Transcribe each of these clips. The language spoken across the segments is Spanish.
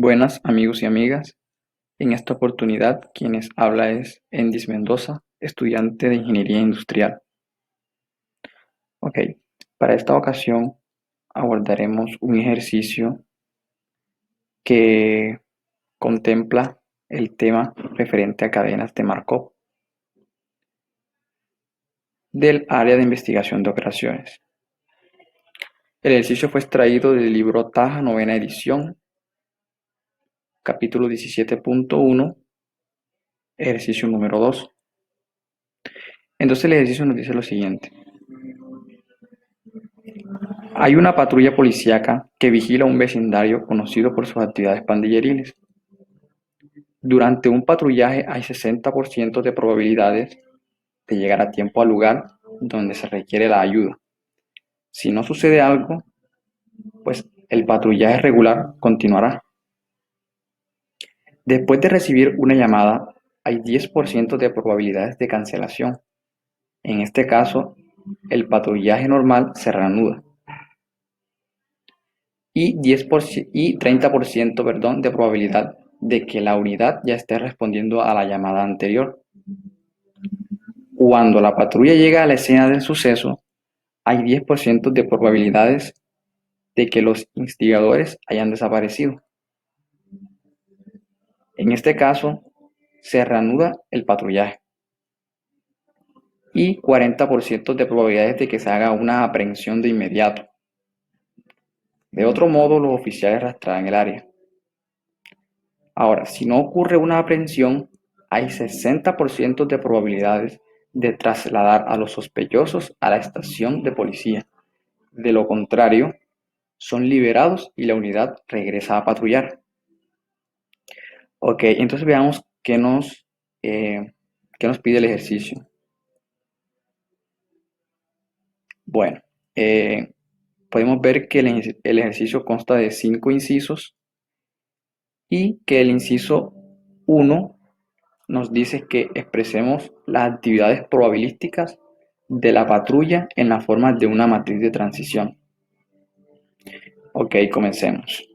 Buenas amigos y amigas, en esta oportunidad quienes habla es Endis Mendoza, estudiante de Ingeniería Industrial. Ok, para esta ocasión abordaremos un ejercicio que contempla el tema referente a cadenas de Markov del área de investigación de operaciones. El ejercicio fue extraído del libro Taja, novena edición, capítulo 17.1, ejercicio número 2. Entonces el ejercicio nos dice lo siguiente. Hay una patrulla policíaca que vigila un vecindario conocido por sus actividades pandilleriles. Durante un patrullaje hay 60% de probabilidades de llegar a tiempo al lugar donde se requiere la ayuda. Si no sucede algo, pues el patrullaje regular continuará. Después de recibir una llamada, hay 10% de probabilidades de cancelación. En este caso, el patrullaje normal se reanuda. Y 30% de probabilidad de que la unidad ya esté respondiendo a la llamada anterior. Cuando la patrulla llega a la escena del suceso, hay 10% de probabilidades de que los instigadores hayan desaparecido. En este caso, se reanuda el patrullaje. Y 40% de probabilidades de que se haga una aprehensión de inmediato. De otro modo, los oficiales rastrearán el área. Ahora, si no ocurre una aprehensión, hay 60% de probabilidades de trasladar a los sospechosos a la estación de policía. De lo contrario, son liberados y la unidad regresa a patrullar. Ok, entonces veamos qué nos pide el ejercicio. Bueno, podemos ver que el ejercicio consta de 5 incisos y que el inciso 1 nos dice que expresemos las actividades probabilísticas de la patrulla en la forma de una matriz de transición. Ok, comencemos.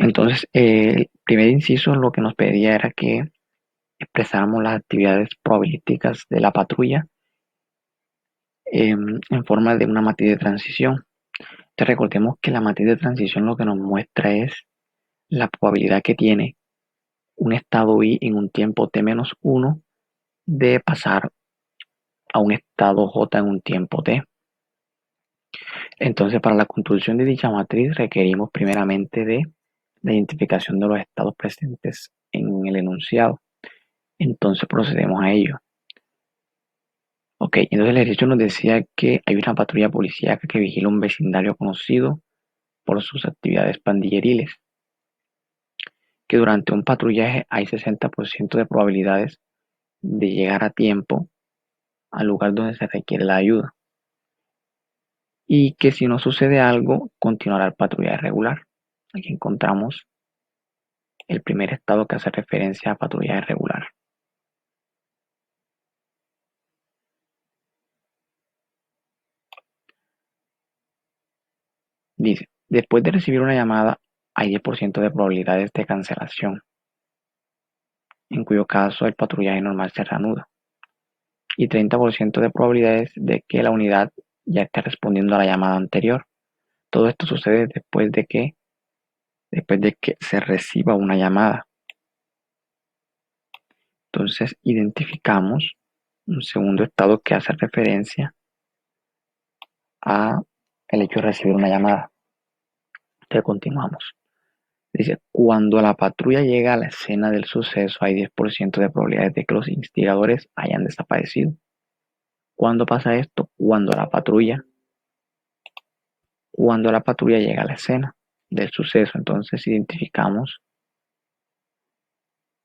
Entonces, el primer inciso lo que nos pedía era que expresáramos las actividades probabilísticas de la patrulla en forma de una matriz de transición. Entonces, recordemos que la matriz de transición lo que nos muestra es la probabilidad que tiene un estado I en un tiempo t-1 de pasar a un estado J en un tiempo t. Entonces, para la construcción de dicha matriz requerimos primeramente de la identificación de los estados presentes en el enunciado. Entonces procedemos a ello. Ok, entonces el ejercicio nos decía que hay una patrulla policíaca que vigila un vecindario conocido por sus actividades pandilleriles, que durante un patrullaje hay 60% de probabilidades de llegar a tiempo al lugar donde se requiere la ayuda, y que si no sucede algo, continuará el patrullaje regular. Aquí encontramos el primer estado que hace referencia a patrullaje regular. Dice, después de recibir una llamada, hay 10% de probabilidades de cancelación, en cuyo caso el patrullaje normal se reanuda, y 30% de probabilidades de que la unidad ya esté respondiendo a la llamada anterior. Todo esto sucede después de que se reciba una llamada. Entonces identificamos un segundo estado que hace referencia a el hecho de recibir una llamada. Entonces continuamos. Dice, cuando la patrulla llega a la escena del suceso, hay 10% de probabilidades de que los instigadores hayan desaparecido. ¿Cuándo pasa esto? Cuando la patrulla llega a la escena del suceso. Entonces identificamos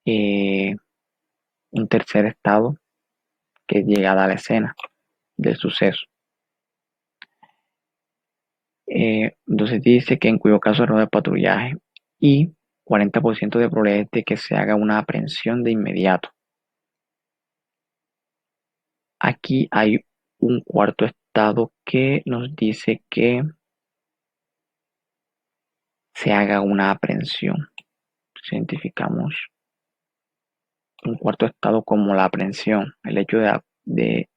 un tercer estado que es llegada a la escena del suceso. Entonces dice que en cuyo caso no de patrullaje y 40% de probabilidades de que se haga una aprehensión de inmediato. Aquí hay un cuarto estado que nos dice que se haga una aprehensión. Si identificamos un cuarto estado como la aprehensión, el hecho de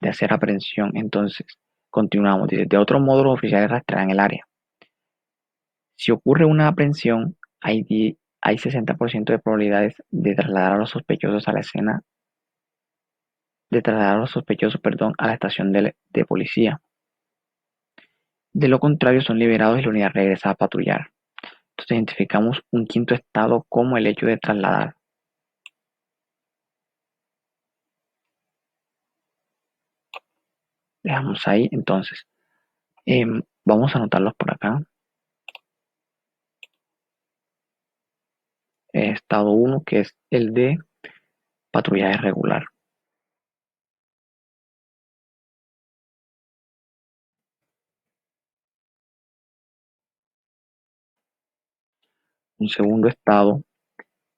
hacer aprehensión, entonces continuamos. Dice, de otro modo, los oficiales rastrearán el área. Si ocurre una aprehensión, hay 60% de probabilidades de trasladar a los sospechosos a la escena, de trasladar a los sospechosos, perdón, a la estación de policía. De lo contrario, son liberados y la unidad regresa a patrullar. Entonces identificamos un quinto estado como el hecho de trasladar. Dejamos ahí, entonces. Vamos a anotarlos por acá. Estado 1, que es el de patrullaje regular. Un segundo estado,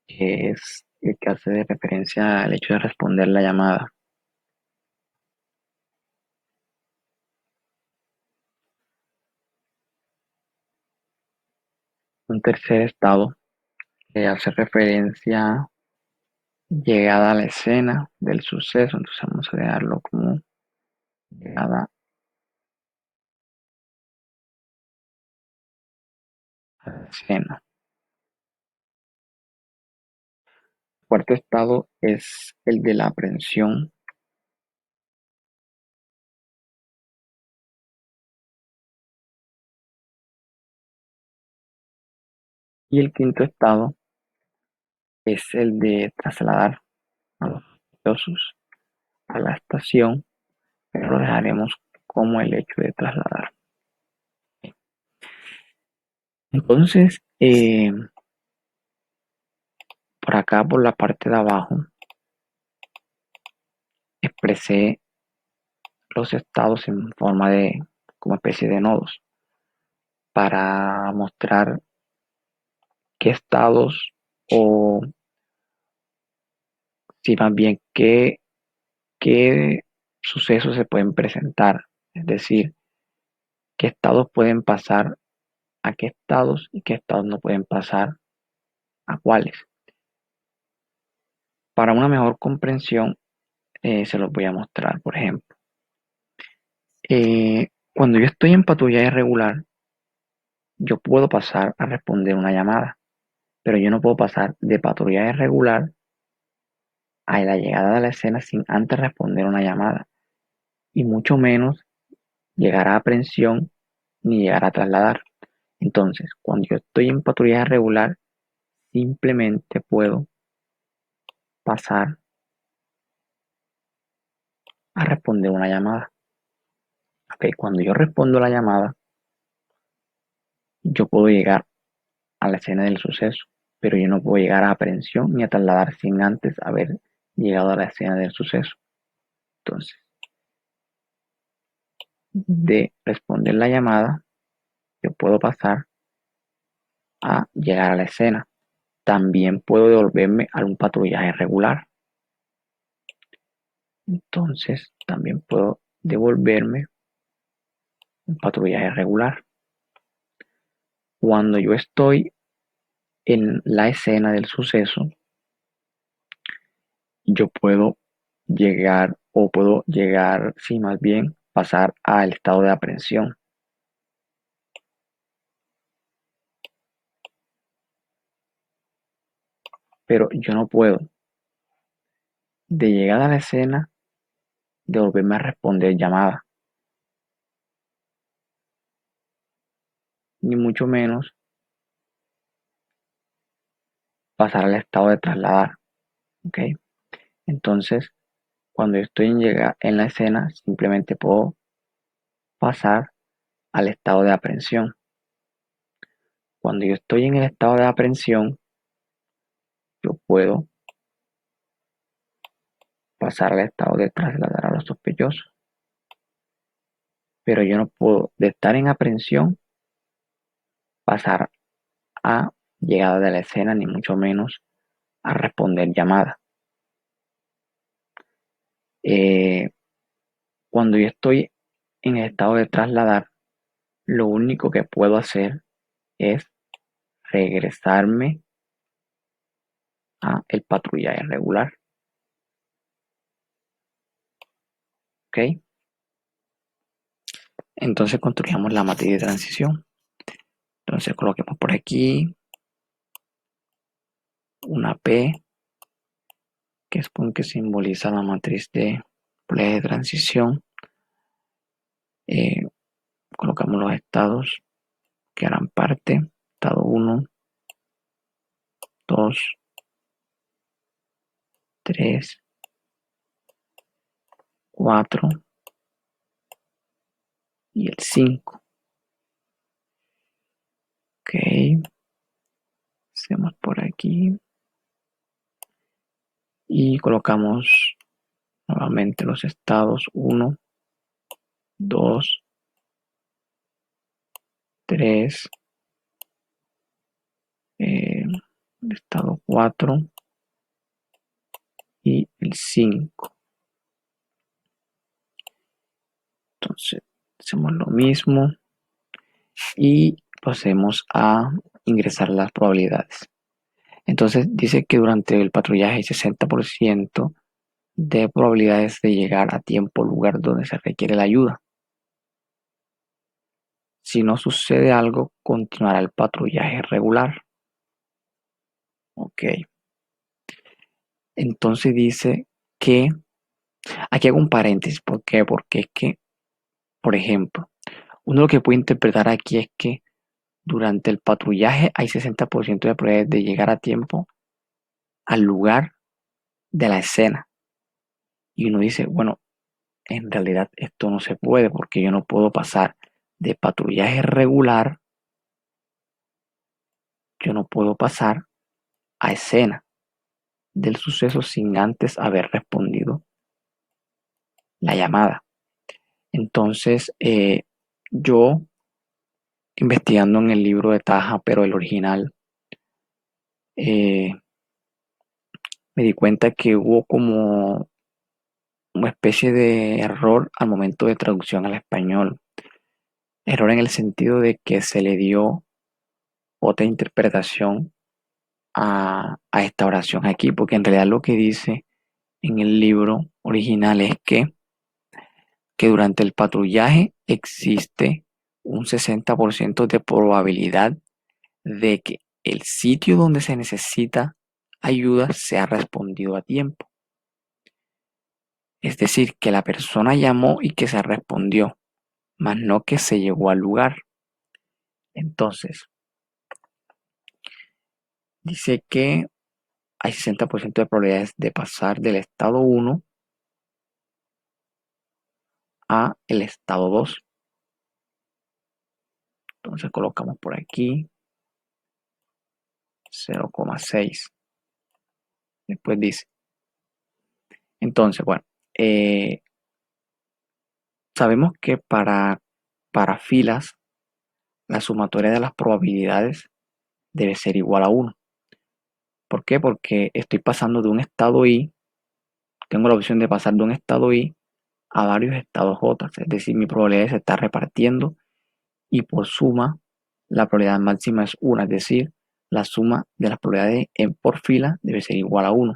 que es el que hace referencia al hecho de responder la llamada. Un tercer estado, que hace referencia a llegada a la escena del suceso. Entonces vamos a dejarlo como llegada a la escena. El cuarto estado es el de la aprehensión. Y el quinto estado es el de trasladar a los sospechosos a la estación, pero lo dejaremos como el hecho de trasladar. Entonces, por acá, por la parte de abajo, expresé los estados en forma de, como especie de nodos, para mostrar qué estados o, si más bien, qué sucesos se pueden presentar. Es decir, qué estados pueden pasar a qué estados y qué estados no pueden pasar a cuáles. Para una mejor comprensión, se los voy a mostrar. Por ejemplo, cuando yo estoy en patrulla irregular, yo puedo pasar a responder una llamada, pero yo no puedo pasar de patrulla irregular a la llegada de la escena sin antes responder una llamada, y mucho menos llegar a aprehensión ni llegar a trasladar. Entonces, cuando yo estoy en patrulla irregular, simplemente puedo pasar a responder una llamada. Ok, cuando yo respondo la llamada, yo puedo llegar a la escena del suceso, pero yo no puedo llegar a aprehensión ni a trasladar sin antes haber llegado a la escena del suceso. Entonces, de responder la llamada, yo puedo pasar a llegar a la escena. También puedo devolverme a un patrullaje regular. Entonces, también puedo devolverme un patrullaje regular. Cuando yo estoy en la escena del suceso, yo puedo llegar, sí, más bien, pasar al estado de aprehensión. Pero yo no puedo, de llegada a la escena, devolverme a responder llamada, ni mucho menos pasar al estado de trasladar. ¿Ok? Entonces, cuando yo estoy en la escena, simplemente puedo pasar al estado de aprehensión. Cuando yo estoy en el estado de aprehensión, yo puedo pasar al estado de trasladar a los sospechosos. Pero yo no puedo, de estar en aprehensión, pasar a llegada de la escena, ni mucho menos a responder llamadas. Cuando yo estoy en el estado de trasladar, lo único que puedo hacer es regresarme a el patrullaje regular. ¿Ok? Entonces construyamos la matriz de transición. Entonces coloquemos por aquí una P, que es que simboliza la matriz de probabilidad de transición. Colocamos los estados que harán parte. Estado 1, 2, 3, 4 y el 5. Ok, hacemos por aquí y colocamos nuevamente los estados 1, 2, 3, el estado 4 y el 5. Entonces hacemos lo mismo y procedemos a ingresar las probabilidades. Entonces dice que durante el patrullaje hay 60% de probabilidades de llegar a tiempo al lugar donde se requiere la ayuda. Si no sucede algo, continuará el patrullaje regular. Ok. Entonces dice que, aquí hago un paréntesis, ¿por qué? Porque es que, por ejemplo, uno lo que puede interpretar aquí es que durante el patrullaje hay 60% de probabilidades de llegar a tiempo al lugar de la escena. Y uno dice, bueno, en realidad esto no se puede porque yo no puedo pasar de patrullaje regular, yo no puedo pasar a escena del suceso sin antes haber respondido la llamada. Entonces, yo investigando en el libro de Taja, pero el original, me di cuenta que hubo como una especie de error al momento de traducción al español. Error en el sentido de que se le dio otra interpretación a esta oración aquí, porque en realidad lo que dice en el libro original es que durante el patrullaje existe un 60% de probabilidad de que el sitio donde se necesita ayuda sea respondido a tiempo. Es decir, que la persona llamó y que se respondió, mas no que se llegó al lugar. Entonces, dice que hay 60% de probabilidades de pasar del estado 1 a el estado 2. Entonces colocamos por aquí 0,6. Después dice, entonces, bueno, sabemos que para filas la sumatoria de las probabilidades debe ser igual a 1. ¿Por qué? Porque estoy pasando de un estado I, tengo la opción de pasar de un estado I a varios estados J, es decir, mi probabilidad se está repartiendo y por suma la probabilidad máxima es 1, es decir, la suma de las probabilidades por fila debe ser igual a 1.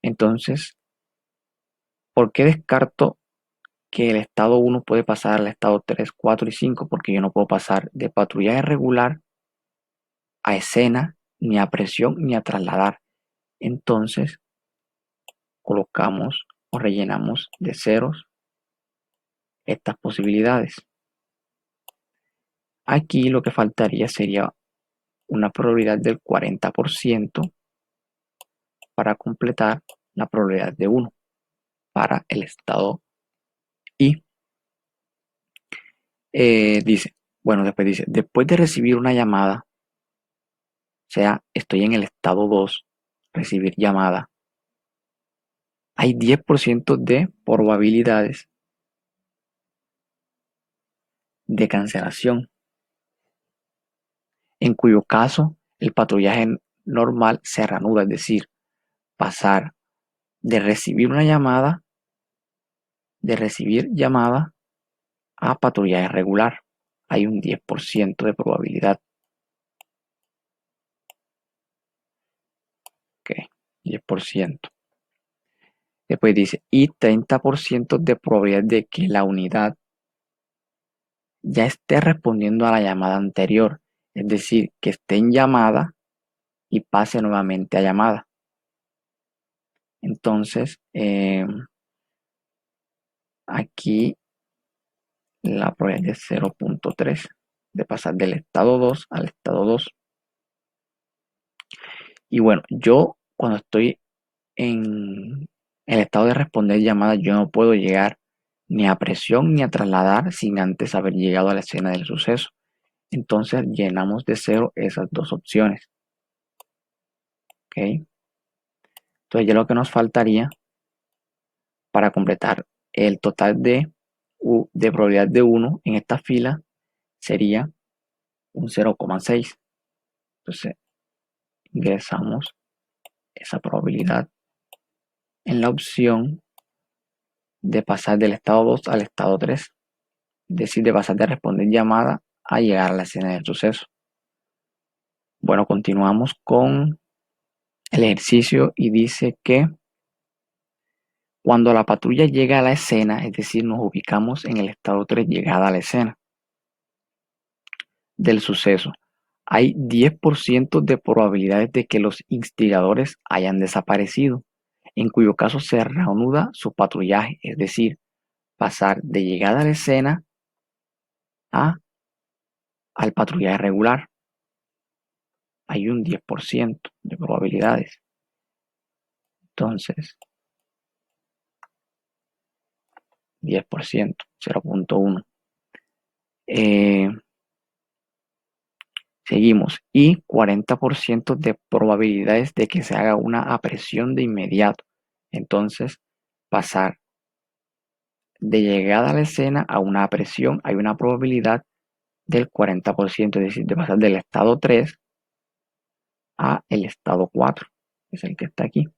Entonces, ¿por qué descarto que el estado 1 puede pasar al estado 3, 4 y 5? Porque yo no puedo pasar de patrullaje regular a escena, ni a presión, ni a trasladar. Entonces, colocamos o rellenamos de ceros estas posibilidades. Aquí lo que faltaría sería una probabilidad del 40% para completar la probabilidad de 1 para el estado I. Dice, bueno, después de recibir una llamada, o sea, estoy en el estado 2, recibir llamada, hay 10% de probabilidades de cancelación, en cuyo caso el patrullaje normal se reanuda, es decir, pasar de recibir llamada a patrullaje regular. Hay un 10% de probabilidad. 10%. Después dice, y 30% de probabilidad de que la unidad ya esté respondiendo a la llamada anterior. Es decir, que esté en llamada y pase nuevamente a llamada. Entonces, aquí la probabilidad es 0.3 de pasar del estado 2 al estado 2. Y bueno, yo cuando estoy en el estado de responder llamadas, yo no puedo llegar ni a presión ni a trasladar sin antes haber llegado a la escena del suceso. Entonces llenamos de 0 esas dos opciones. ¿Ok? Entonces ya lo que nos faltaría para completar el total de probabilidad de 1 en esta fila sería un 0,6. Entonces ingresamos esa probabilidad en la opción de pasar del estado 2 al estado 3, es decir, de pasar de responder llamada a llegar a la escena del suceso. Bueno, continuamos con el ejercicio y dice que cuando la patrulla llega a la escena, es decir, nos ubicamos en el estado 3, llegada a la escena del suceso, hay 10% de probabilidades de que los instigadores hayan desaparecido, en cuyo caso se reanuda su patrullaje, es decir, pasar de llegada a la escena al patrullaje regular. Hay un 10% de probabilidades. Entonces, 10%, 0.1. Seguimos. Y 40% de probabilidades de que se haga una apresión de inmediato. Entonces, pasar de llegada a la escena a una apresión, hay una probabilidad del 40%, es decir, de pasar del estado 3 a el estado 4, que es el que está aquí.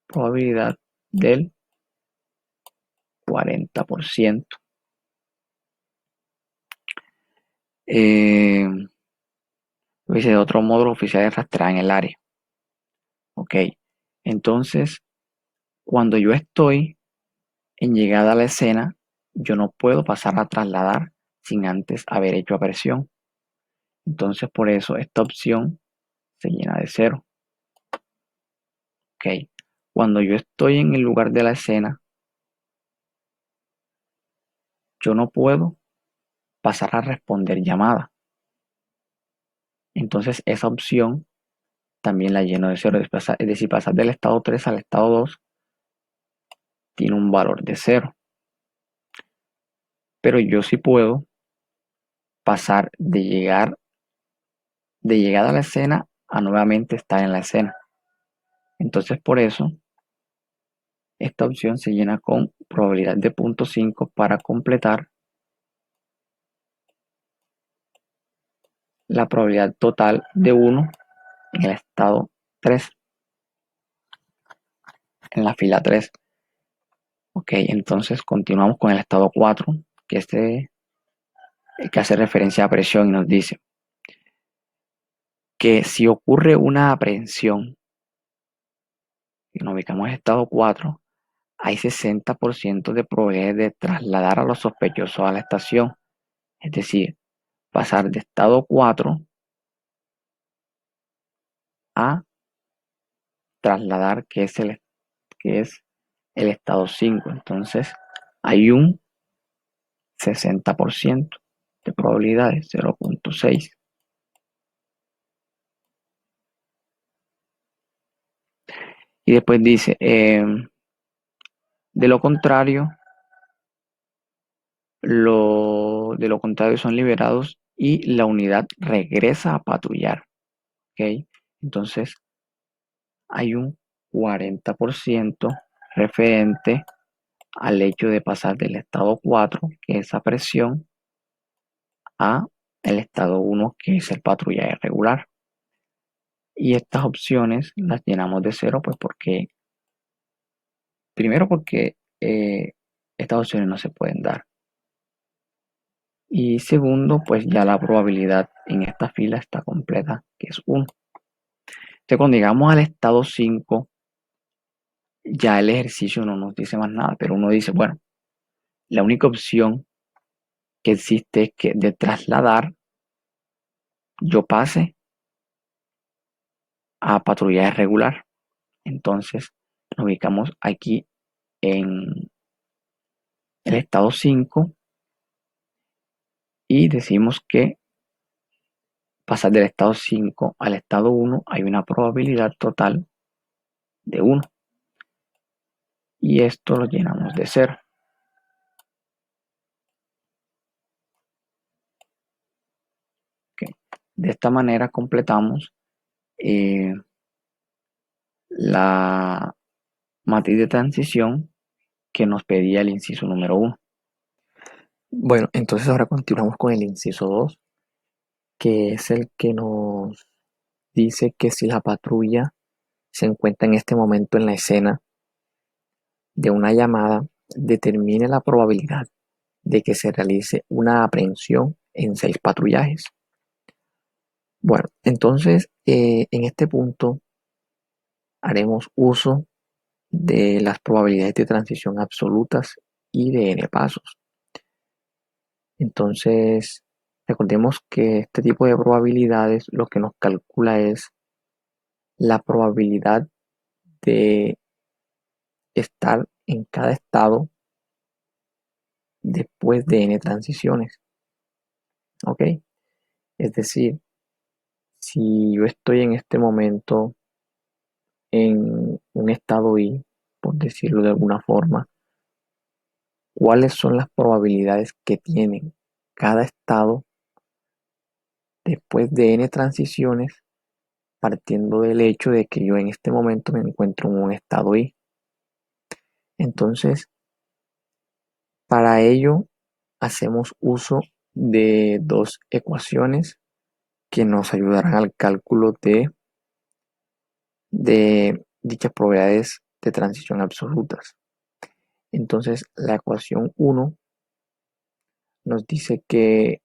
Probabilidad del 40%. Dice de otro modo, los oficiales rastrean el área. Ok, entonces cuando yo estoy en llegada a la escena, yo no puedo pasar a trasladar sin antes haber hecho apresión. Entonces por eso esta opción se llena de 0. Ok, cuando yo estoy en el lugar de la escena, yo no puedo pasar a responder llamada. Entonces esa opción también la lleno de 0. Es decir, pasar del estado 3 al estado 2 tiene un valor de 0. Pero yo sí puedo pasar de llegada a la escena a nuevamente estar en la escena. Entonces por eso esta opción se llena con probabilidad de 0.5 para completar la probabilidad total de 1 en el estado 3, en la fila 3. Ok, entonces continuamos con el estado 4, que que hace referencia a presión y nos dice que si ocurre una aprehensión y nos ubicamos en estado 4, hay 60% de probabilidades de trasladar a los sospechosos a la estación, es decir, pasar de estado 4 a trasladar, que es el estado 5. Entonces, hay un 60% de probabilidades, 0.6. Y después dice, de lo contrario, de lo contrario son liberados y la unidad regresa a patrullar. ¿Ok? Entonces, hay un 40% referente al hecho de pasar del estado 4, que es esa presión, a el estado 1, que es el patrullaje regular. Y estas opciones las llenamos de 0, pues primero porque estas opciones no se pueden dar. Y segundo, pues ya la probabilidad en esta fila está completa, que es 1. Entonces, cuando llegamos al estado 5, ya el ejercicio no nos dice más nada, pero uno dice, bueno, la única opción que existe es que de trasladar yo pase a patrullaje regular. Entonces, nos ubicamos aquí en el estado 5 y decimos que pasar del estado 5 al estado 1 hay una probabilidad total de 1 y esto lo llenamos de 0. Okay. De esta manera completamos la matriz de transición que nos pedía el inciso número 1. Bueno, entonces ahora continuamos con el inciso 2, que es el que nos dice que si la patrulla se encuentra en este momento en la escena de una llamada, determine la probabilidad de que se realice una aprehensión en 6 patrullajes. Bueno, entonces en este punto haremos uso de las probabilidades de transición absolutas y de n pasos. Entonces, recordemos que este tipo de probabilidades lo que nos calcula es la probabilidad de estar en cada estado después de n transiciones. ¿Ok? Es decir, si yo estoy en este momento en un estado I, por decirlo de alguna forma, ¿cuáles son las probabilidades que tienen cada estado después de n transiciones, partiendo del hecho de que yo en este momento me encuentro en un estado I? Entonces, para ello hacemos uso de dos ecuaciones que nos ayudarán al cálculo de dichas probabilidades de transición absolutas. Entonces, la ecuación 1 nos dice que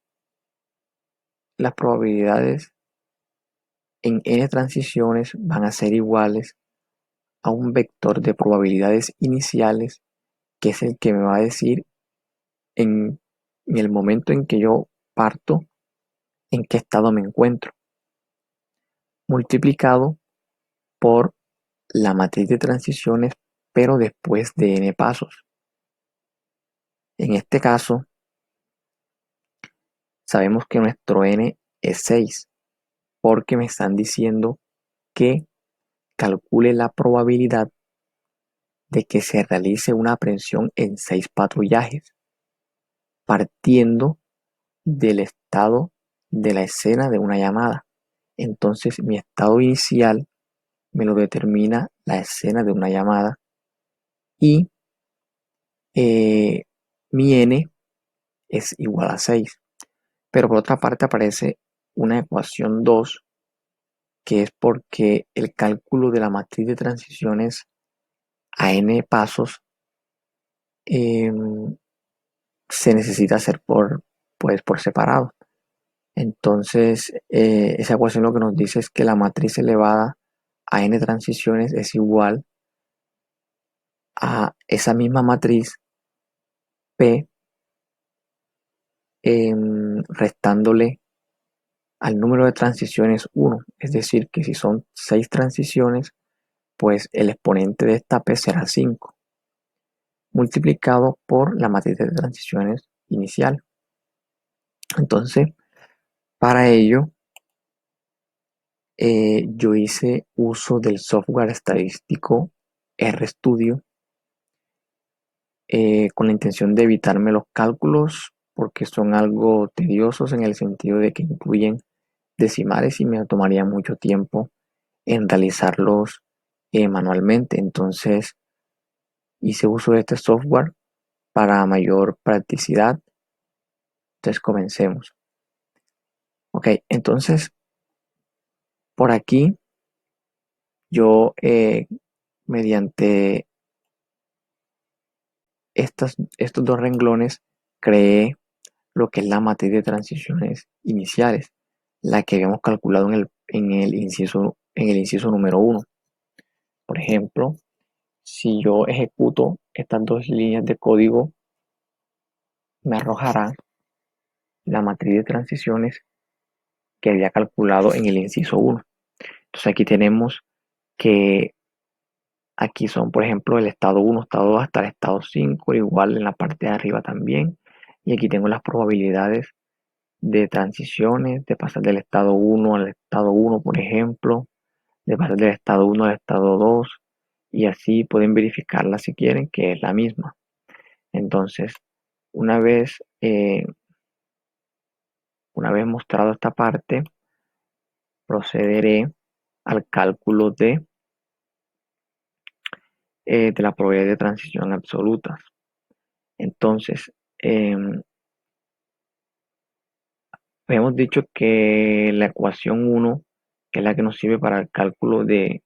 las probabilidades en n transiciones van a ser iguales a un vector de probabilidades iniciales, que es el que me va a decir en el momento en que yo parto, en qué estado me encuentro, multiplicado por la matriz de transiciones, pero después de n pasos. En este caso, sabemos que nuestro n es 6, porque me están diciendo que calcule la probabilidad de que se realice una aprehensión en 6 patrullajes, partiendo del estado de la escena de una llamada. Entonces, mi estado inicial me lo determina la escena de una llamada y mi n es igual a 6. Pero por otra parte aparece una ecuación 2, que es porque el cálculo de la matriz de transiciones a n pasos eh, se necesita hacer por separado. Entonces, esa ecuación lo que nos dice es que la matriz elevada a n transiciones es igual a esa misma matriz P restándole al número de transiciones 1. Es decir, que si son 6 transiciones, pues el exponente de esta P será 5, multiplicado por la matriz de transiciones inicial. Entonces, para ello, yo hice uso del software estadístico RStudio con la intención de evitarme los cálculos porque son algo tediosos en el sentido de que incluyen decimales y me tomaría mucho tiempo en realizarlos manualmente. Entonces hice uso de este software para mayor practicidad. Entonces comencemos. Ok, entonces por aquí yo mediante estos dos renglones creé lo que es la matriz de transiciones iniciales. la que habíamos calculado en el inciso número 1. Por ejemplo, si yo ejecuto estas dos líneas de código, me arrojará la matriz de transiciones que había calculado en el inciso 1. Entonces aquí tenemos que aquí son, por ejemplo, el estado 1, estado 2 hasta el estado 5, igual en la parte de arriba también. Y aquí tengo las probabilidades de transiciones, de pasar del estado 1 al estado 1, por ejemplo, de pasar del estado 1 al estado 2, y así pueden verificarla si quieren, que es la misma. Entonces, una vez, eh, una vez mostrado esta parte, procederé al cálculo de la probabilidad de transición absolutas. Entonces, hemos dicho que la ecuación 1, que es la que nos sirve para el cálculo de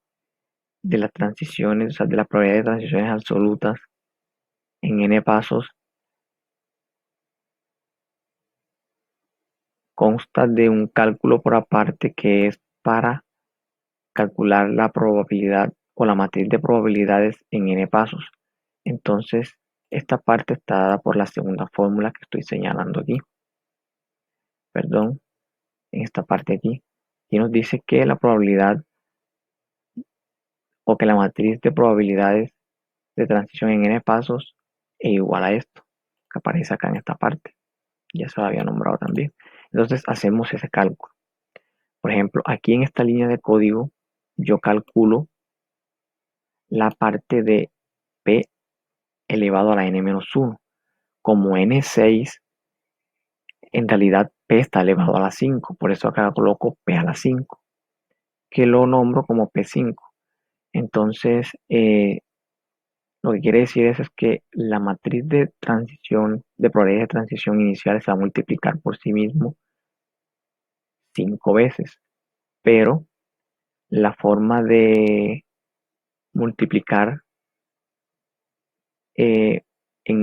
las transiciones, o sea, de la probabilidad de transiciones absolutas en n pasos, consta de un cálculo por aparte que es para calcular la probabilidad o la matriz de probabilidades en n pasos. Entonces, esta parte está dada por la segunda fórmula que estoy señalando aquí. Perdón, en esta parte aquí. Y nos dice que la probabilidad o que la matriz de probabilidades de transición en n pasos es igual a esto, que aparece acá en esta parte. Ya se lo había nombrado también. Entonces, hacemos ese cálculo. Por ejemplo, aquí en esta línea de código, yo calculo la parte de p elevado a la n-1. Como n6, en realidad p está elevado a la 5. Por eso acá coloco p a la 5, que lo nombro como p5. Entonces, lo que quiere decir eso es que la matriz de transición, de probabilidad de transición inicial se va a multiplicar por sí mismo 5 veces. Pero la forma de multiplicar en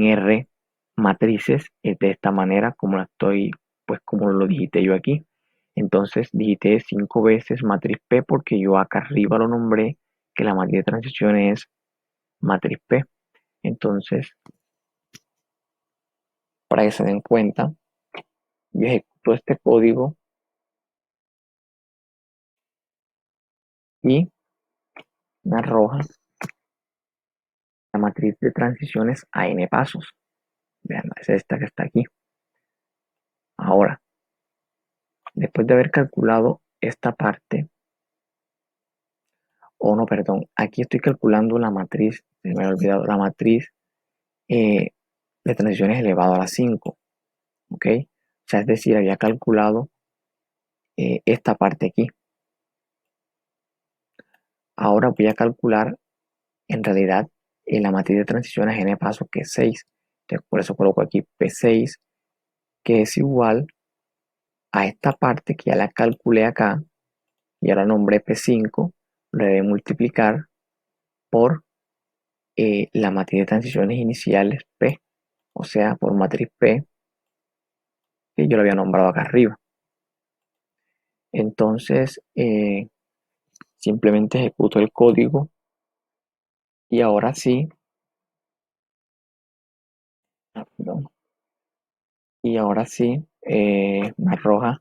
R matrices es de esta manera, como la estoy, pues como lo digité yo aquí. Entonces digité 5 veces matriz P porque yo acá arriba lo nombré que la matriz de transición es matriz P. Entonces, para que se den cuenta, yo ejecuto este código y me arroja la matriz de transiciones a n pasos. Vean, es esta que está aquí. Ahora, después de haber calculado esta parte, o no, perdón, aquí estoy calculando la matriz, se me había olvidado, la matriz eh, de transiciones elevado a la 5, ¿ok? O sea, es decir, había calculado esta parte aquí. Ahora voy a calcular, en realidad, la matriz de transiciones n pasos, que es 6. Entonces, por eso coloco aquí P6, que es igual a esta parte que ya la calculé acá, y ahora nombré P5, lo debe multiplicar por la matriz de transiciones iniciales P, o sea, por matriz P, que yo lo había nombrado acá arriba. Entonces, simplemente ejecuto el código y ahora sí, perdón, y ahora sí me arroja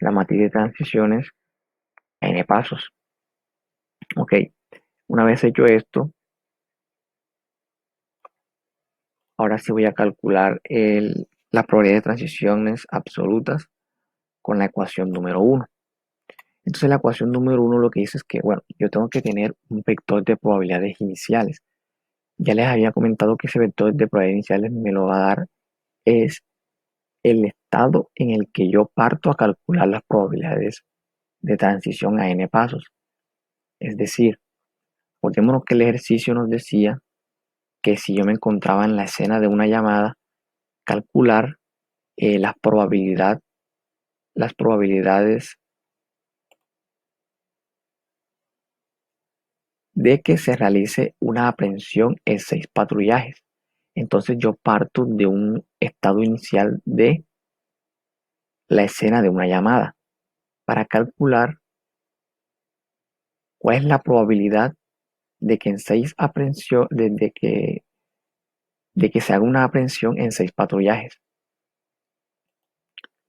la matriz de transiciones a n pasos. Ok, una vez hecho esto, ahora sí voy a calcular la probabilidad de transiciones absolutas con la ecuación número 1. Entonces la ecuación número 1 lo que dice es que, bueno, yo tengo que tener un vector de probabilidades iniciales. Ya les había comentado que ese vector de probabilidades iniciales me lo va a dar es el estado en el que yo parto a calcular las probabilidades de transición a n pasos. Es decir, acordémonos que el ejercicio nos decía que si yo me encontraba en la escena de una llamada, calcular las probabilidades de que se realice una aprehensión en 6 patrullajes. Entonces yo parto de un estado inicial de la escena de una llamada. para calcular cuál es la probabilidad de que en de que se haga una aprehensión en 6 patrullajes.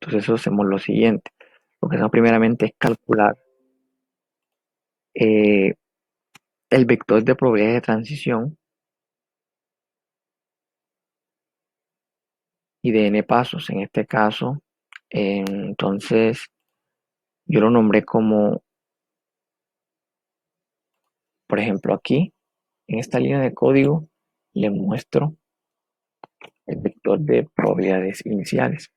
Entonces eso hacemos lo siguiente. Lo que hacemos primeramente es calcular eh, el vector de probabilidades de transición y de n pasos. En este caso, entonces yo lo nombré como, por ejemplo, aquí, en esta línea de código, le muestro el vector de probabilidades iniciales,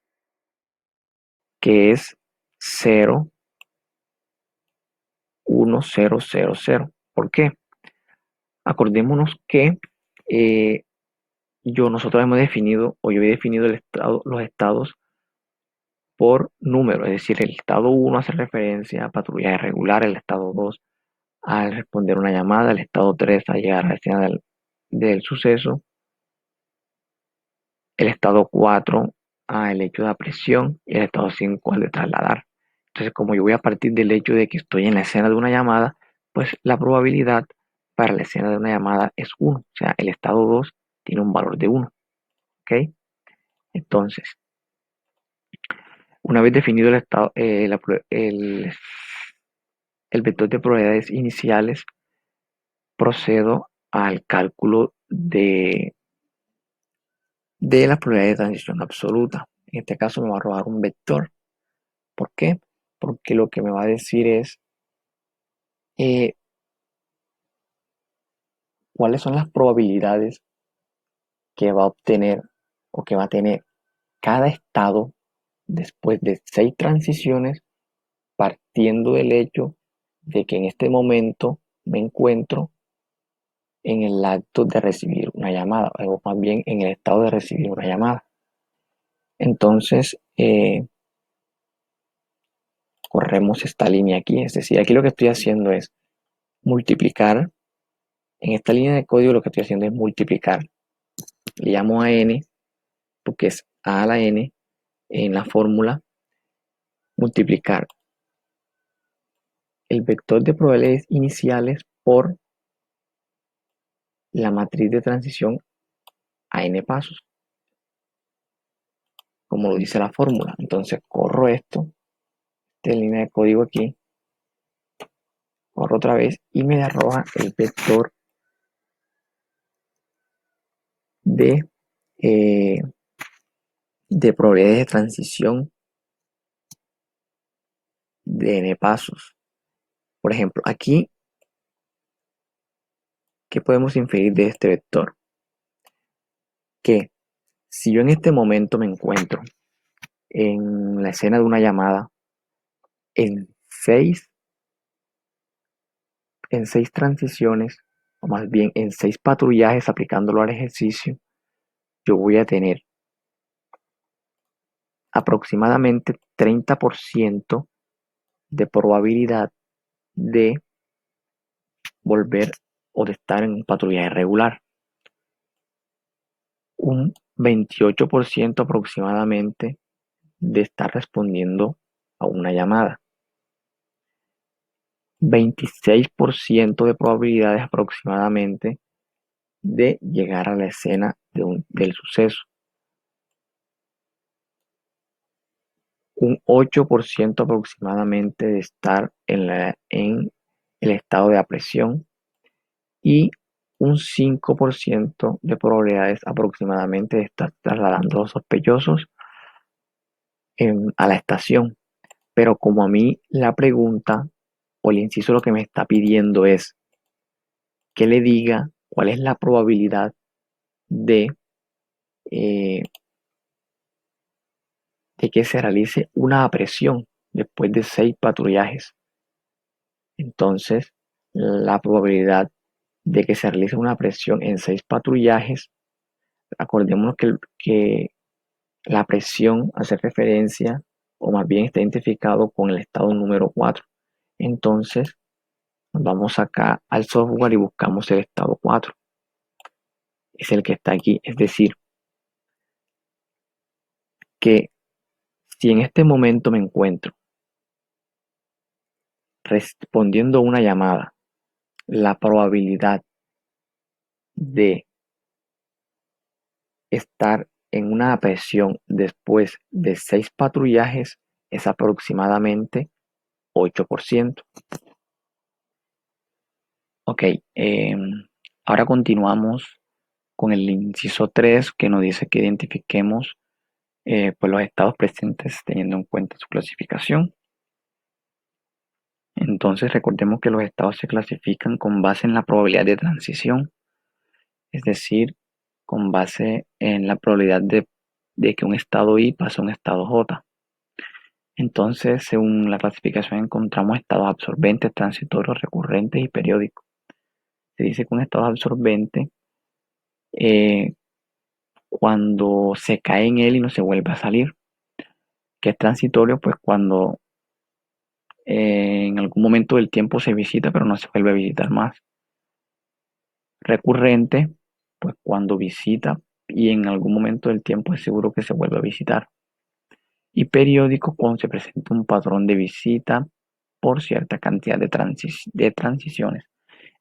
que es 0, 1, 0, 0, 0. ¿Por qué? Acordémonos que eh, nosotros hemos definido, o yo he definido los estados por número, es decir, el estado 1 hace referencia a patrulla irregular, el estado 2 al responder una llamada, el estado 3 a llegar a la escena del suceso, el estado 4 al hecho de apresión y el estado 5 al de trasladar. Entonces, como yo voy a partir del hecho de que estoy en la escena de una llamada, pues la probabilidad para la escena de una llamada es 1. O sea, el estado 2 tiene un valor de 1. ¿Ok? Entonces, una vez definido el estado, el vector de probabilidades iniciales, procedo al cálculo de las probabilidades de transición absoluta. En este caso me va a arrojar un vector. ¿Por qué? Porque lo que me va a decir es eh, cuáles son las probabilidades que va a obtener o que va a tener cada estado después de 6 transiciones, partiendo del hecho de que en este momento me encuentro en el acto de recibir una llamada, o más bien en el estado de recibir una llamada. Entonces, corremos esta línea aquí, es decir, aquí lo que estoy haciendo es multiplicar, en esta línea de código lo que estoy haciendo es multiplicar, le llamo a n, porque es a la n, en la fórmula, multiplicar el vector de probabilidades iniciales por la matriz de transición a n pasos, como lo dice la fórmula. Entonces corro esto, esta línea de código aquí, corro otra vez y me arroja el vector de, eh, de probabilidades de transición de n pasos. Por ejemplo, aquí, ¿qué podemos inferir de este vector? Que si yo en este momento me encuentro en la escena de una llamada en 6 transiciones, o más bien en 6 patrullajes aplicándolo al ejercicio, yo voy a tener aproximadamente 30% de probabilidad de volver o de estar en un patrullaje regular. Un 28% aproximadamente de estar respondiendo a una llamada. 26% de probabilidades aproximadamente de llegar a la escena del suceso. Un 8% aproximadamente de estar en el estado de apresión y un 5% de probabilidades aproximadamente de estar trasladando a los sospechosos a la estación. Pero como a mí la pregunta o el inciso lo que me está pidiendo es que le diga cuál es la probabilidad de, eh, de que se realice una apresión después de 6 patrullajes. Entonces, la probabilidad de que se realice una presión en 6 patrullajes, acordémonos que la presión hace referencia, o más bien está identificado con el estado número 4. Entonces, nos vamos acá al software y buscamos el estado 4. Es el que está aquí. Es decir, que si en este momento me encuentro respondiendo a una llamada, la probabilidad de estar en una presión después de 6 patrullajes es aproximadamente 8%. Ok, ahora continuamos con el inciso 3 que nos dice que identifiquemos pues los estados presentes teniendo en cuenta su clasificación. Entonces recordemos que los estados se clasifican con base en la probabilidad de transición, es decir, con base en la probabilidad de que un estado I pase a un estado J. Entonces, según la clasificación encontramos estados absorbentes, transitorios, recurrentes y periódicos. Se dice que un estado absorbente eh, cuando se cae en él y no se vuelve a salir, que es transitorio pues cuando en algún momento del tiempo se visita pero no se vuelve a visitar más. Recurrente pues cuando visita y en algún momento del tiempo es seguro que se vuelve a visitar. Y periódico cuando se presenta un patrón de visita por cierta cantidad de transiciones.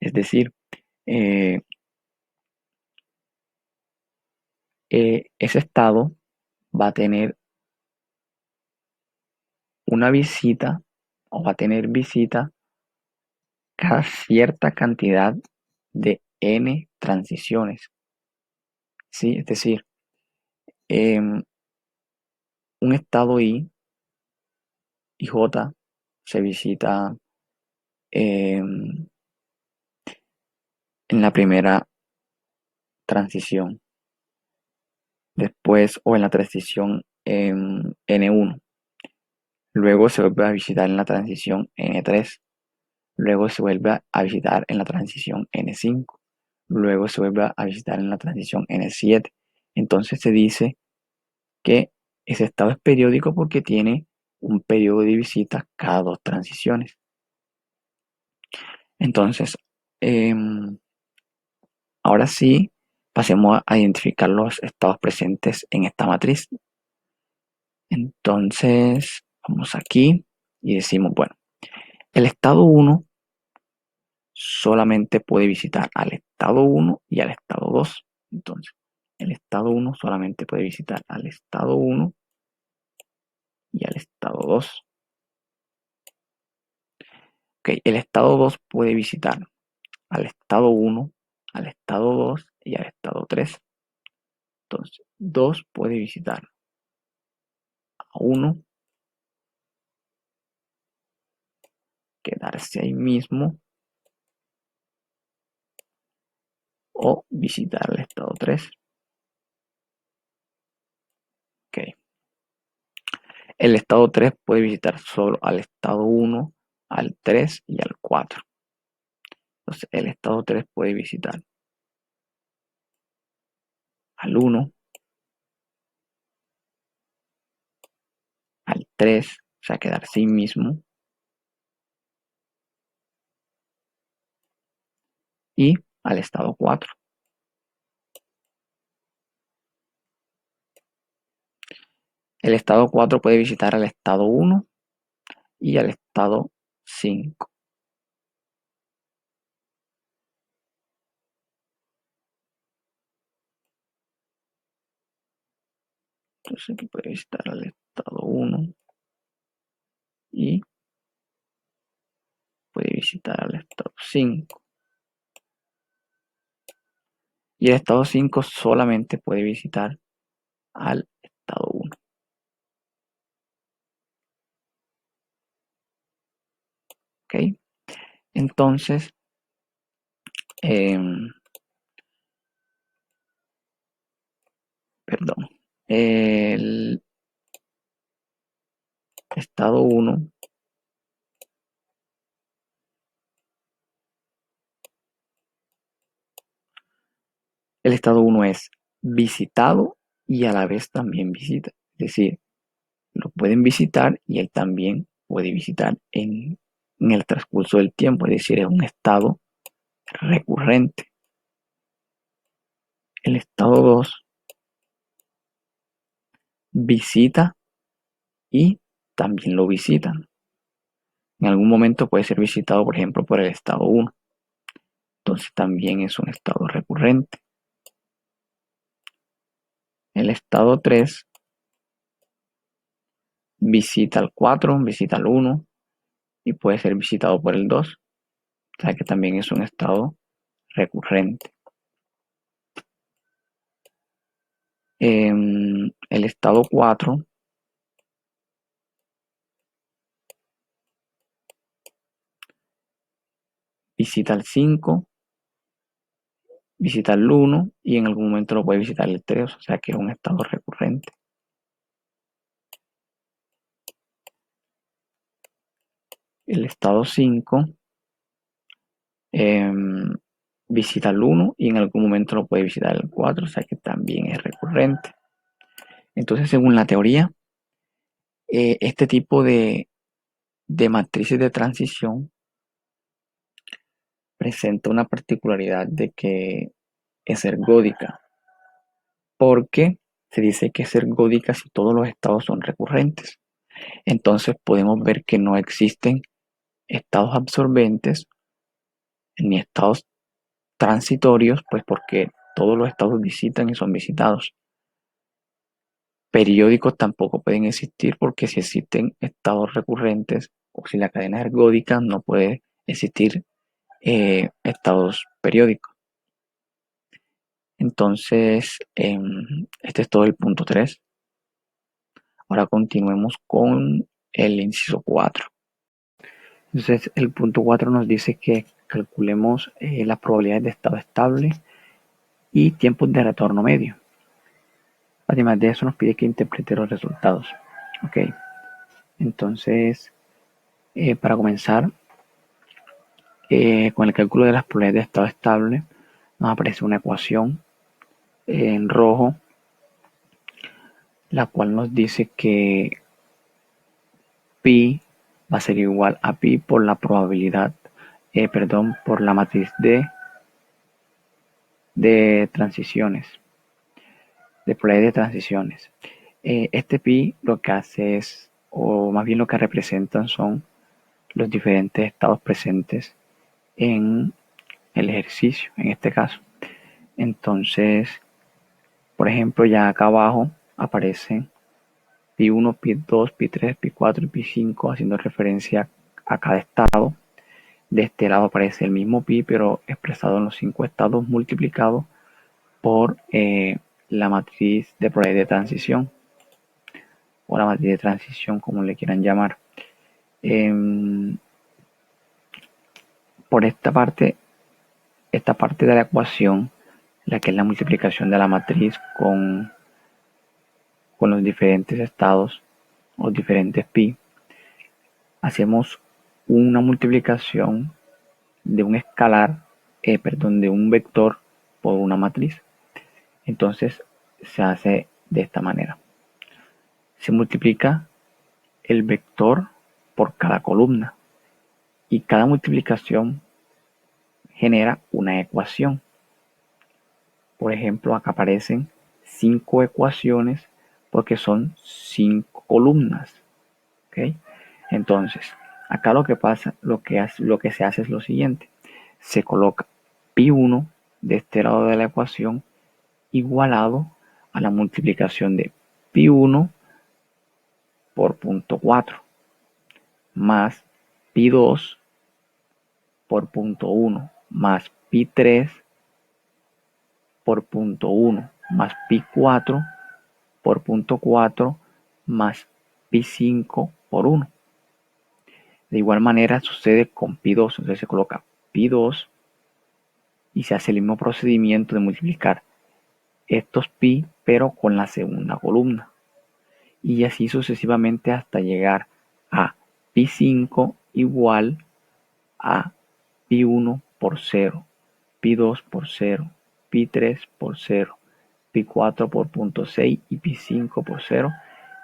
Es decir, eh, ese estado va a tener una visita o va a tener visita cada cierta cantidad de n transiciones. ¿Sí? Es decir, un estado I y J se visita en la primera transición, después o en la transición N1, luego se vuelve a visitar en la transición N3, luego se vuelve a visitar en la transición N5, luego se vuelve a visitar en la transición N7. Entonces se dice que ese estado es periódico porque tiene un periodo de visitas cada 2 transiciones. Entonces, ahora sí, pasemos a identificar los estados presentes en esta matriz. Entonces, vamos aquí y decimos, bueno, el estado 1 solamente puede visitar al estado 1 y al estado 2. Entonces, el estado 1 solamente puede visitar al estado 1 y al estado 2. Ok, el estado 2 puede visitar al estado 1, al estado 2 y al estado 3. Entonces, 2 puede visitar a 1, quedarse ahí mismo o visitar al estado 3. Ok. El estado 3 puede visitar solo al estado 1, al 3 y al 4. Entonces, el estado 3 puede visitar al 1, al 3, o sea, quedarse ahí mismo, y al estado 4. El estado 4 puede visitar al estado 1 y al estado 5. Entonces aquí puede visitar al estado 1 y puede visitar al estado 5. Y el estado 5 solamente puede visitar al estado 1. ¿Ok? Entonces, perdón, el estado 1 el estado 1 es visitado y a la vez también visita. Es decir, lo pueden visitar y él también puede visitar en el transcurso del tiempo. Es decir, es un estado recurrente. El estado 2 visita y también lo visitan. En algún momento puede ser visitado, por ejemplo, por el estado 1. Entonces también es un estado recurrente. El estado 3 visita al 4, visita al 1 y puede ser visitado por el 2. O sea que también es un estado recurrente. El estado 4 visita al 5, visita el 1 y en algún momento lo puede visitar el 3, o sea que es un estado recurrente. El estado 5 visita el 1 y en algún momento lo puede visitar el 4, o sea que también es recurrente. Entonces, según la teoría, este tipo de matrices de transición presenta una particularidad de que es ergódica, porque se dice que es ergódica si todos los estados son recurrentes. Entonces podemos ver que no existen estados absorbentes ni estados transitorios, pues porque todos los estados visitan y son visitados. Periódicos tampoco pueden existir porque si existen estados recurrentes o si la cadena es ergódica no puede existir estados periódicos. Entonces, este es todo el punto 3. Ahora continuemos con el inciso 4. Entonces, el punto 4 nos dice que calculemos las probabilidades de estado estable y tiempos de retorno medio. Además de eso, nos pide que interprete los resultados. Ok, entonces, para comenzar, con el cálculo de las probabilidades de estado estable, nos aparece una ecuación en rojo, la cual nos dice que pi va a ser igual a pi por la probabilidad, por la matriz de transiciones, de probabilidad de transiciones. Este pi lo que hace es, o más bien lo que representan son los diferentes estados presentes en el ejercicio, en este caso. Entonces, por ejemplo, ya acá abajo aparecen pi 1, pi 2, pi 3, pi 4 y pi 5, haciendo referencia a cada estado. De este lado aparece el mismo pi, pero expresado en los 5 estados multiplicado por la matriz de probabilidad de transición, o la matriz de transición, como le quieran llamar. Por esta parte de la ecuación, la que es la multiplicación de la matriz con los diferentes estados o diferentes pi, hacemos una multiplicación de un escalar, de un vector por una matriz. Entonces se hace de esta manera. Se multiplica el vector por cada columna y cada multiplicación genera una ecuación. Por ejemplo, acá aparecen 5 ecuaciones porque son 5 columnas. ¿Okay? Entonces, acá lo que pasa, lo que se hace es lo siguiente. Se coloca pi1 de este lado de la ecuación igualado a la multiplicación de pi1 por punto 4 más pi2 por punto 1 más pi3 por punto 1 más pi4 por punto 4 más pi5 por 1. De igual manera sucede con pi2, entonces se coloca pi2 y se hace el mismo procedimiento de multiplicar estos pi pero con la segunda columna y así sucesivamente hasta llegar a pi5 igual a pi1 por 0, pi2 por 0, pi3 por 0, pi4 por punto 6 y pi5 por 0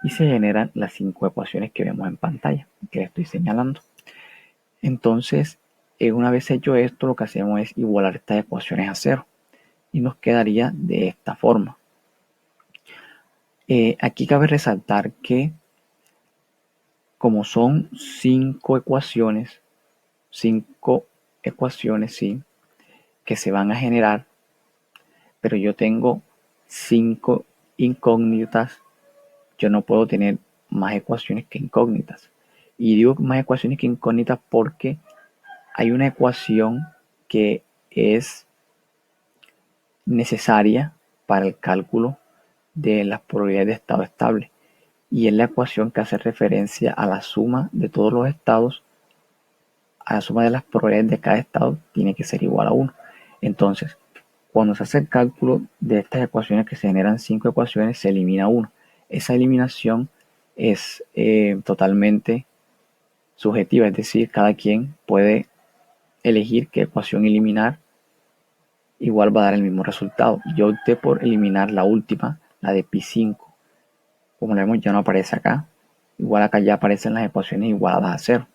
y se generan las 5 ecuaciones que vemos en pantalla que les estoy señalando. Entonces, una vez hecho esto, lo que hacemos es igualar estas ecuaciones a 0 y nos quedaría de esta forma. Aquí cabe resaltar que como son cinco ecuaciones, sí, que se van a generar, pero yo tengo 5 incógnitas, yo no puedo tener más ecuaciones que incógnitas. Y digo más ecuaciones que incógnitas porque hay una ecuación que es necesaria para el cálculo de las probabilidades de estado estable, y es la ecuación que hace referencia a la suma de todos los estados, a la suma de las probabilidades de cada estado tiene que ser igual a 1. Entonces, cuando se hace el cálculo de estas ecuaciones, que se generan 5 ecuaciones, se elimina 1. Esa eliminación es totalmente subjetiva, es decir, cada quien puede elegir qué ecuación eliminar, igual va a dar el mismo resultado. Yo opté por eliminar la última, la de pi5. Como vemos, ya no aparece acá. Igual acá ya aparecen las ecuaciones igualadas a 0.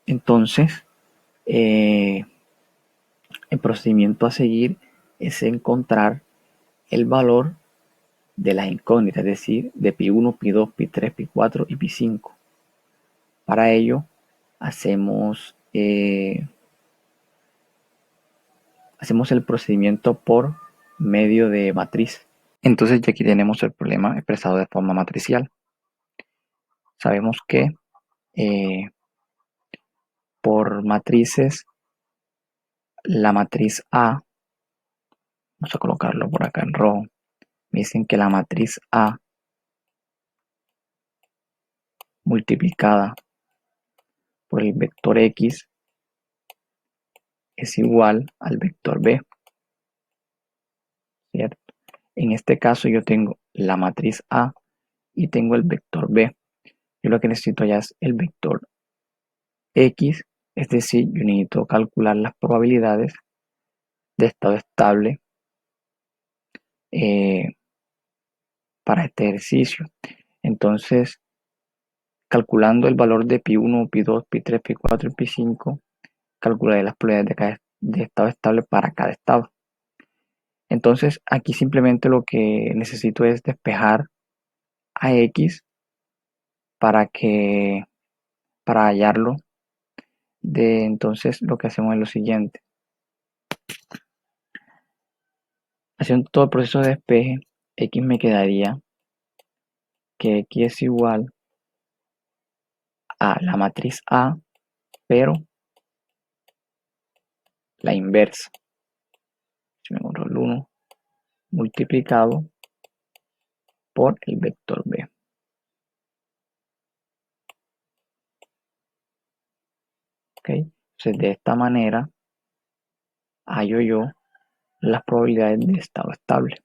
Entonces, el procedimiento a seguir es encontrar el valor de las incógnitas, es decir, de pi1, pi2, pi3, pi4 y pi5. Para ello, hacemos el procedimiento por medio de matriz. Entonces, ya aquí tenemos el problema expresado de forma matricial. Sabemos que por matrices, la matriz A, vamos a colocarlo por acá en rojo, me dicen que la matriz A multiplicada por el vector X es igual al vector B, ¿cierto? En este caso yo tengo la matriz A y tengo el vector B. Yo lo que necesito ya es el vector X, es decir, yo necesito calcular las probabilidades de estado estable para este ejercicio. Entonces, calculando el valor de pi1, pi2, pi3, pi4 y pi5, calcularé las probabilidades de estado estable para cada estado. Entonces, aquí simplemente lo que necesito es despejar a X para hallarlo. Entonces, lo que hacemos es lo siguiente. Haciendo todo el proceso de despeje, X me quedaría que X es igual a la matriz A, pero la inversa. Si me encuentro el 1 multiplicado por el vector B. ¿Ok? Entonces, de esta manera hallo yo las probabilidades de estado estable.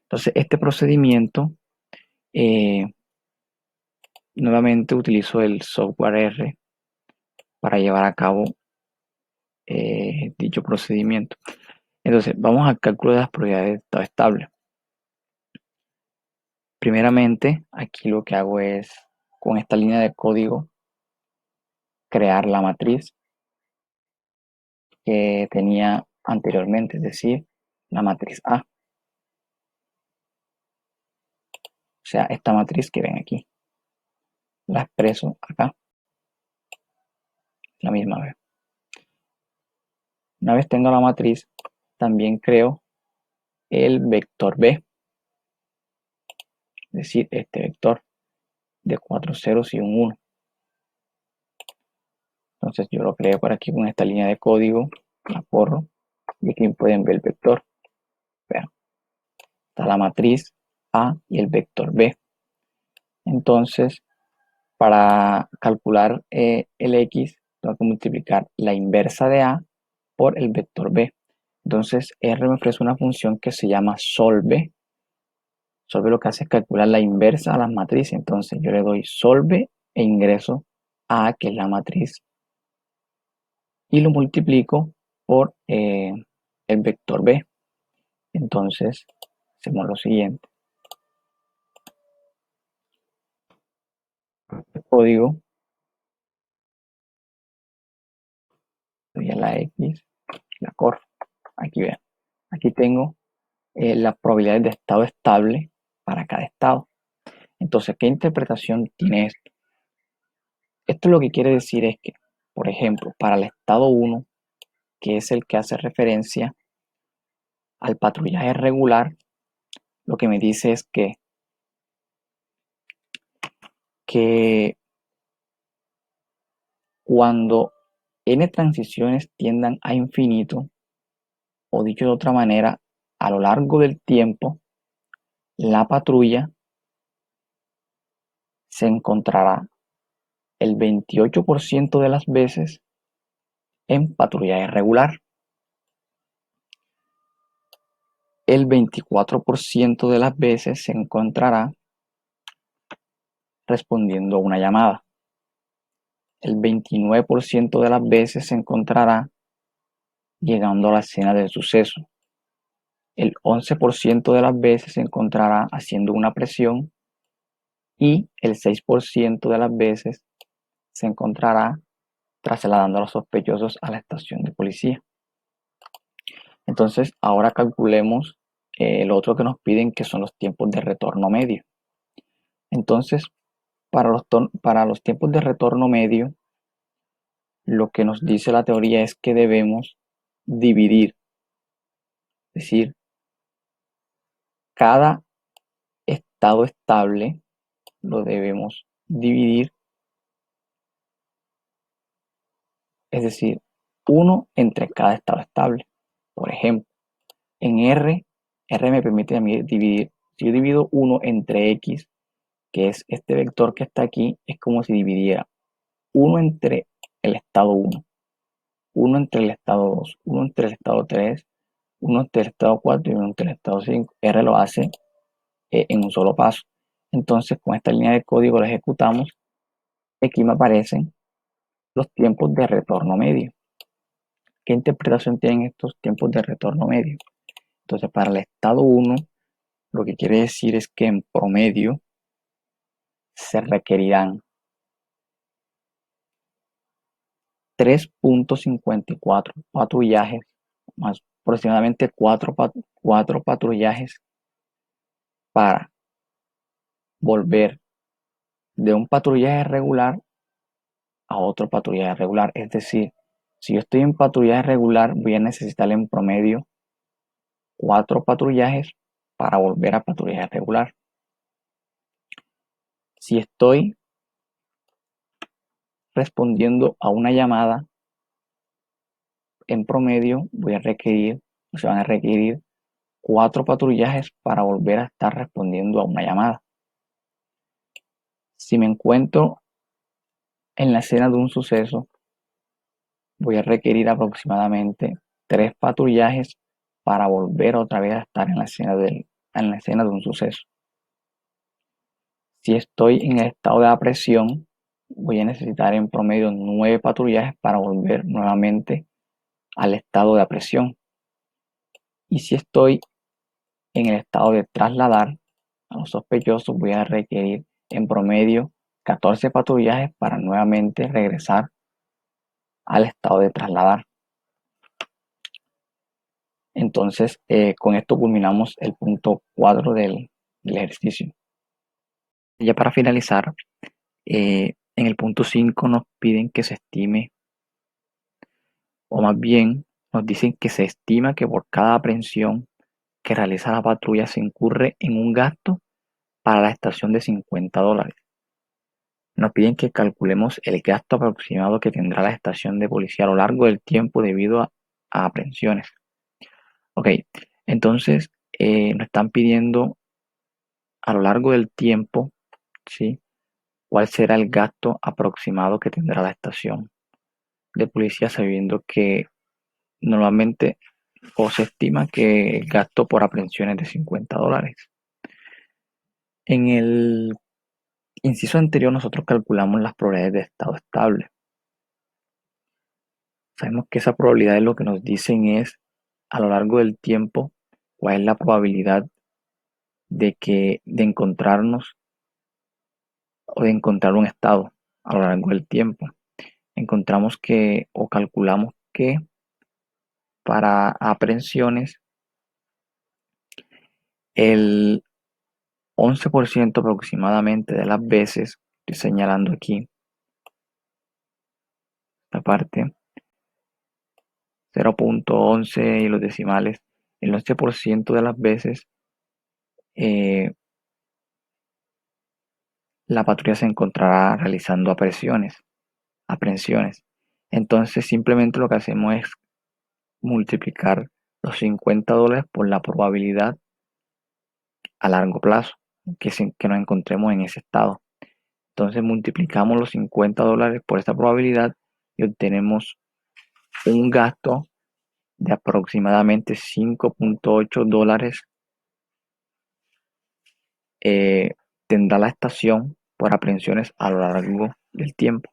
Entonces, este procedimiento, nuevamente utilizo el software R para llevar a cabo dicho procedimiento. Entonces, vamos al cálculo de las probabilidades de estado estable. Primeramente, aquí lo que hago es, con esta línea de código, crear la matriz que tenía anteriormente, es decir, la matriz A. O sea, esta matriz que ven aquí, la expreso acá, la misma vez. Una vez tengo la matriz, también creo el vector B, es decir, este vector de 4 ceros y un 1. Entonces yo lo creo por aquí con esta línea de código, la corro, y aquí pueden ver el vector. Vean, está la matriz A y el vector B. Entonces, para calcular el X, tengo que multiplicar la inversa de A por el vector B. Entonces, R me ofrece una función que se llama solve. Solve lo que hace es calcular la inversa a las matrices. Entonces, yo le doy solve e ingreso A, que es la matriz, y lo multiplico por el vector B. Entonces, hacemos lo siguiente. El código, doy a la X, la corro. Aquí vean. Aquí tengo las probabilidades de estado estable para cada estado. Entonces, ¿qué interpretación tiene esto? Esto lo que quiere decir es que, por ejemplo, para el estado 1, que es el que hace referencia al patrullaje regular, lo que me dice es que cuando n transiciones tiendan a infinito, o dicho de otra manera, a lo largo del tiempo, la patrulla se encontrará el 28% de las veces en patrullaje regular, el 24% de las veces se encontrará respondiendo a una llamada, el 29% de las veces se encontrará llegando a la escena del suceso, el 11% de las veces se encontrará haciendo una presión y el 6% de las veces se encontrará trasladando a los sospechosos a la estación de policía. Entonces, ahora calculemos lo otro que nos piden, que son los tiempos de retorno medio. Entonces, para los tiempos de retorno medio, lo que nos dice la teoría es que debemos dividir, es decir, cada estado estable lo debemos dividir, es decir, 1 entre cada estado estable. Por ejemplo, en R me permite a mí dividir, si yo divido 1 entre X, que es este vector que está aquí, es como si dividiera 1 entre el estado 1, 1 entre el estado 2, 1 entre el estado 3, 1 entre el estado 4 y 1 entre el estado 5. R lo hace en un solo paso. Entonces, con esta línea de código lo ejecutamos. Aquí me aparecen los tiempos de retorno medio. ¿Qué interpretación tienen estos tiempos de retorno medio? Entonces, para el estado 1, lo que quiere decir es que en promedio se requerirán 3.54 patrullajes, más aproximadamente 4 patrullajes para volver de un patrullaje regular a otro patrullaje regular. Es decir, si yo estoy en patrullaje regular, voy a necesitar en promedio 4 patrullajes para volver a patrullaje regular. Si estoy respondiendo a una llamada, en promedio se van a requerir 4 patrullajes para volver a estar respondiendo a una llamada. Si me encuentro en la escena de un suceso, voy a requerir aproximadamente 3 patrullajes para volver otra vez a estar en la escena de un suceso. Si estoy en el estado de apresión, voy a necesitar en promedio 9 patrullajes para volver nuevamente al estado de apresión. Y si estoy en el estado de trasladar a los sospechosos, voy a requerir en promedio 14 patrullajes para nuevamente regresar al estado de trasladar. Entonces, con esto culminamos el punto 4 del ejercicio. Ya para finalizar, en el punto 5 nos piden que se estime, o más bien nos dicen que se estima que por cada aprehensión que realiza la patrulla se incurre en un gasto para la estación de $50. Nos piden que calculemos el gasto aproximado que tendrá la estación de policía a lo largo del tiempo debido a aprehensiones. Ok, entonces nos están pidiendo a lo largo del tiempo, ¿sí? ¿Cuál será el gasto aproximado que tendrá la estación de policía, sabiendo que normalmente o se estima que el gasto por aprehensión es de $50? En el inciso anterior nosotros calculamos las probabilidades de estado estable. Sabemos que esa probabilidad lo que nos dicen es a lo largo del tiempo cuál es la probabilidad de encontrarnos o de encontrar un estado a lo largo del tiempo. Encontramos que o calculamos que para aprehensiones el 11% aproximadamente de las veces, estoy señalando aquí, esa parte, 0.11 y los decimales, el 11% de las veces eh, la patrulla se encontrará realizando aprehensiones. Entonces simplemente lo que hacemos es multiplicar los $50 por la probabilidad a largo plazo que nos encontremos en ese estado. Entonces multiplicamos los $50 por esta probabilidad y obtenemos un gasto de aproximadamente $5.8 tendrá la estación por aprehensiones a lo largo del tiempo.